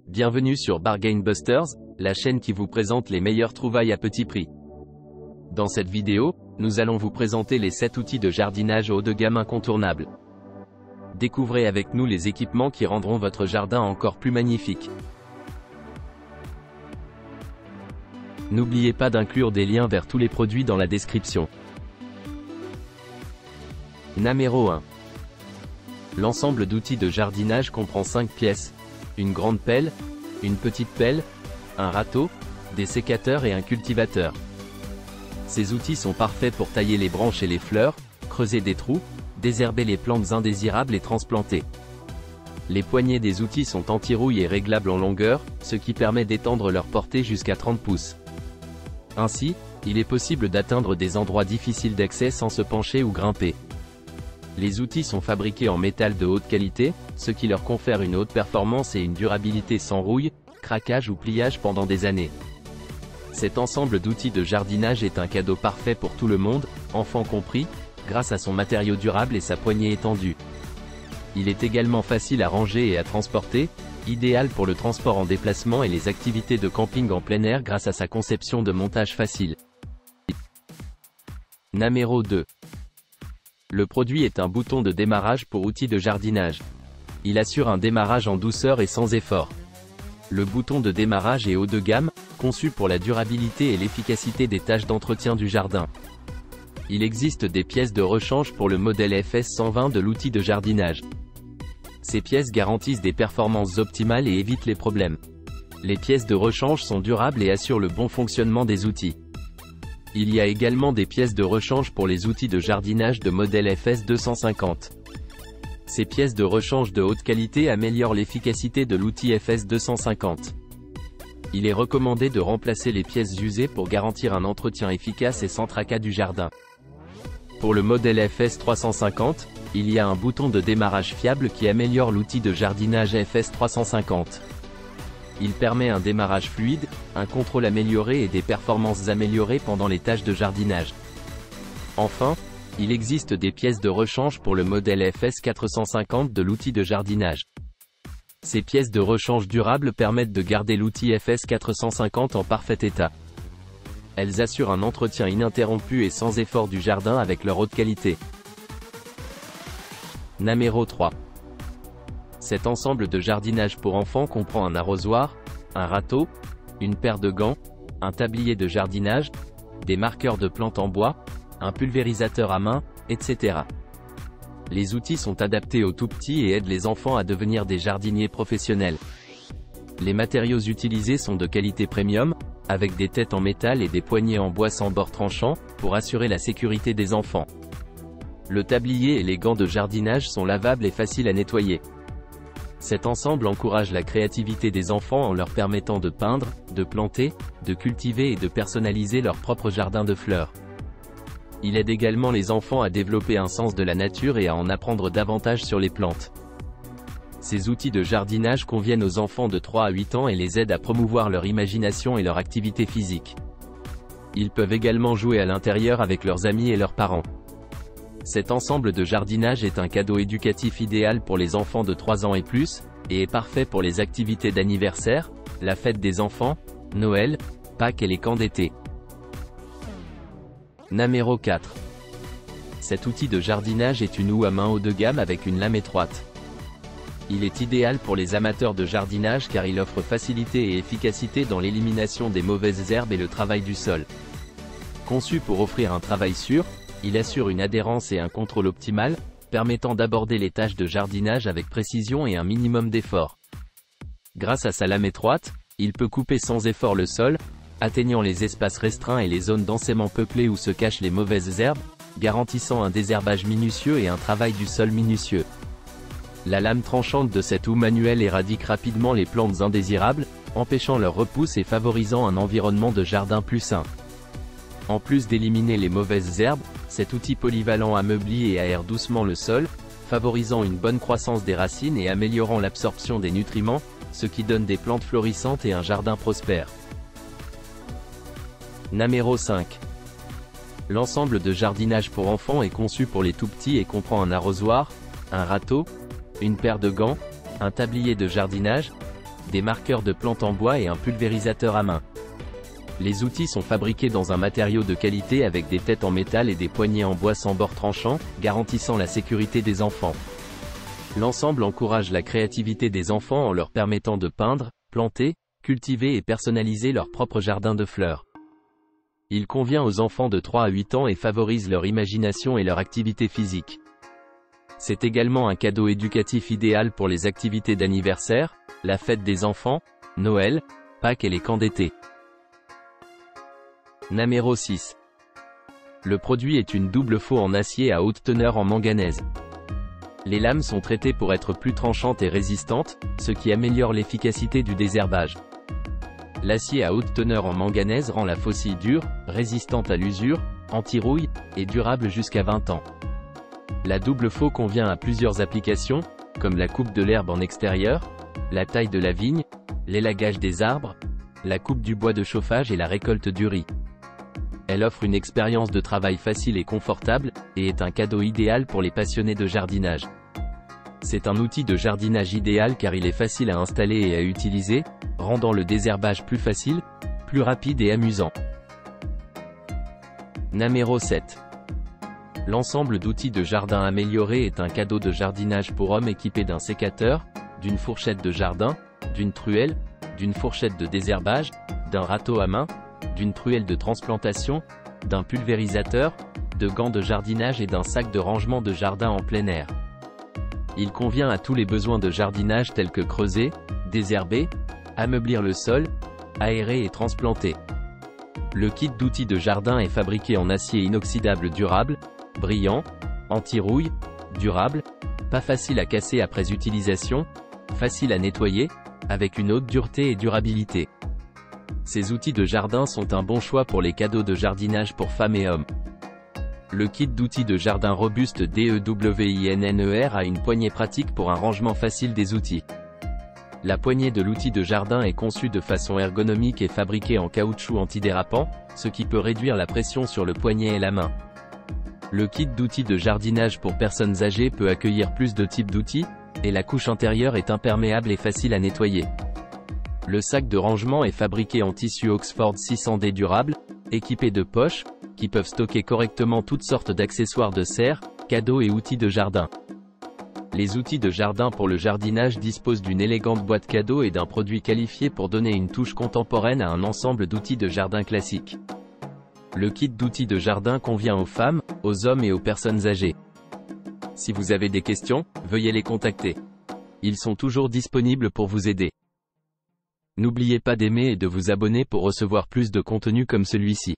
Bienvenue sur Bargain Busters, la chaîne qui vous présente les meilleures trouvailles à petit prix. Dans cette vidéo, nous allons vous présenter les 7 outils de jardinage haut de gamme incontournables. Découvrez avec nous les équipements qui rendront votre jardin encore plus magnifique. N'oubliez pas d'inclure des liens vers tous les produits dans la description. Numéro 1. L'ensemble d'outils de jardinage comprend 5 pièces. Une grande pelle, une petite pelle, un râteau, des sécateurs et un cultivateur. Ces outils sont parfaits pour tailler les branches et les fleurs, creuser des trous, désherber les plantes indésirables et transplanter. Les poignées des outils sont anti-rouille et réglables en longueur, ce qui permet d'étendre leur portée jusqu'à 30 pouces. Ainsi, il est possible d'atteindre des endroits difficiles d'accès sans se pencher ou grimper. Les outils sont fabriqués en métal de haute qualité, ce qui leur confère une haute performance et une durabilité sans rouille, craquage ou pliage pendant des années. Cet ensemble d'outils de jardinage est un cadeau parfait pour tout le monde, enfants compris, grâce à son matériau durable et sa poignée étendue. Il est également facile à ranger et à transporter, idéal pour le transport en déplacement et les activités de camping en plein air grâce à sa conception de montage facile. Numéro 2. Le produit est un bouton de démarrage pour outils de jardinage. Il assure un démarrage en douceur et sans effort. Le bouton de démarrage est haut de gamme, conçu pour la durabilité et l'efficacité des tâches d'entretien du jardin. Il existe des pièces de rechange pour le modèle FS120 de l'outil de jardinage. Ces pièces garantissent des performances optimales et évitent les problèmes. Les pièces de rechange sont durables et assurent le bon fonctionnement des outils. Il y a également des pièces de rechange pour les outils de jardinage de modèle FS250. Ces pièces de rechange de haute qualité améliorent l'efficacité de l'outil FS250. Il est recommandé de remplacer les pièces usées pour garantir un entretien efficace et sans tracas du jardin. Pour le modèle FS350, il y a un bouton de démarrage fiable qui améliore l'outil de jardinage FS350. Il permet un démarrage fluide, un contrôle amélioré et des performances améliorées pendant les tâches de jardinage. Enfin, il existe des pièces de rechange pour le modèle FS450 de l'outil de jardinage. Ces pièces de rechange durables permettent de garder l'outil FS450 en parfait état. Elles assurent un entretien ininterrompu et sans effort du jardin avec leur haute qualité. Numéro 3. Cet ensemble de jardinage pour enfants comprend un arrosoir, un râteau, une paire de gants, un tablier de jardinage, des marqueurs de plantes en bois, un pulvérisateur à main, etc. Les outils sont adaptés aux tout-petits et aident les enfants à devenir des jardiniers professionnels. Les matériaux utilisés sont de qualité premium, avec des têtes en métal et des poignées en bois sans bord tranchant, pour assurer la sécurité des enfants. Le tablier et les gants de jardinage sont lavables et faciles à nettoyer. Cet ensemble encourage la créativité des enfants en leur permettant de peindre, de planter, de cultiver et de personnaliser leur propre jardin de fleurs. Il aide également les enfants à développer un sens de la nature et à en apprendre davantage sur les plantes. Ces outils de jardinage conviennent aux enfants de 3 à 8 ans et les aident à promouvoir leur imagination et leur activité physique. Ils peuvent également jouer à l'intérieur avec leurs amis et leurs parents. Cet ensemble de jardinage est un cadeau éducatif idéal pour les enfants de 3 ans et plus, et est parfait pour les activités d'anniversaire, la fête des enfants, Noël, Pâques et les camps d'été. Numéro 4. Cet outil de jardinage est une houe à main haut de gamme avec une lame étroite. Il est idéal pour les amateurs de jardinage car il offre facilité et efficacité dans l'élimination des mauvaises herbes et le travail du sol. Conçu pour offrir un travail sûr, il assure une adhérence et un contrôle optimal, permettant d'aborder les tâches de jardinage avec précision et un minimum d'effort. Grâce à sa lame étroite, il peut couper sans effort le sol, atteignant les espaces restreints et les zones densément peuplées où se cachent les mauvaises herbes, garantissant un désherbage minutieux et un travail du sol minutieux. La lame tranchante de cette houe manuelle éradique rapidement les plantes indésirables, empêchant leur repousse et favorisant un environnement de jardin plus sain. En plus d'éliminer les mauvaises herbes, cet outil polyvalent ameublit et aère doucement le sol, favorisant une bonne croissance des racines et améliorant l'absorption des nutriments, ce qui donne des plantes florissantes et un jardin prospère. Numéro 5. L'ensemble de jardinage pour enfants est conçu pour les tout-petits et comprend un arrosoir, un râteau, une paire de gants, un tablier de jardinage, des marqueurs de plantes en bois et un pulvérisateur à main. Les outils sont fabriqués dans un matériau de qualité avec des têtes en métal et des poignées en bois sans bord tranchant, garantissant la sécurité des enfants. L'ensemble encourage la créativité des enfants en leur permettant de peindre, planter, cultiver et personnaliser leur propre jardin de fleurs. Il convient aux enfants de 3 à 8 ans et favorise leur imagination et leur activité physique. C'est également un cadeau éducatif idéal pour les activités d'anniversaire, la fête des enfants, Noël, Pâques et les camps d'été. Numéro 6. Le produit est une double faux en acier à haute teneur en manganèse. Les lames sont traitées pour être plus tranchantes et résistantes, ce qui améliore l'efficacité du désherbage. L'acier à haute teneur en manganèse rend la faucille dure, résistante à l'usure, anti-rouille, et durable jusqu'à 20 ans. La double faux convient à plusieurs applications, comme la coupe de l'herbe en extérieur, la taille de la vigne, l'élagage des arbres, la coupe du bois de chauffage et la récolte du riz. Elle offre une expérience de travail facile et confortable, et est un cadeau idéal pour les passionnés de jardinage. C'est un outil de jardinage idéal car il est facile à installer et à utiliser, rendant le désherbage plus facile, plus rapide et amusant. Numéro 7. L'ensemble d'outils de jardin améliorés est un cadeau de jardinage pour hommes équipé d'un sécateur, d'une fourchette de jardin, d'une truelle, d'une fourchette de désherbage, d'un râteau à main, d'une truelle de transplantation, d'un pulvérisateur, de gants de jardinage et d'un sac de rangement de jardin en plein air. Il convient à tous les besoins de jardinage tels que creuser, désherber, ameublir le sol, aérer et transplanter. Le kit d'outils de jardin est fabriqué en acier inoxydable durable, brillant, anti-rouille, durable, pas facile à casser après utilisation, facile à nettoyer, avec une haute dureté et durabilité. Ces outils de jardin sont un bon choix pour les cadeaux de jardinage pour femmes et hommes. Le kit d'outils de jardin robuste DEWINNER a une poignée pratique pour un rangement facile des outils. La poignée de l'outil de jardin est conçue de façon ergonomique et fabriquée en caoutchouc antidérapant, ce qui peut réduire la pression sur le poignet et la main. Le kit d'outils de jardinage pour personnes âgées peut accueillir plus de types d'outils, et la couche intérieure est imperméable et facile à nettoyer. Le sac de rangement est fabriqué en tissu Oxford 600D durable, équipé de poches, qui peuvent stocker correctement toutes sortes d'accessoires de serre, cadeaux et outils de jardin. Les outils de jardin pour le jardinage disposent d'une élégante boîte cadeau et d'un produit qualifié pour donner une touche contemporaine à un ensemble d'outils de jardin classiques. Le kit d'outils de jardin convient aux femmes, aux hommes et aux personnes âgées. Si vous avez des questions, veuillez les contacter. Ils sont toujours disponibles pour vous aider. N'oubliez pas d'aimer et de vous abonner pour recevoir plus de contenu comme celui-ci.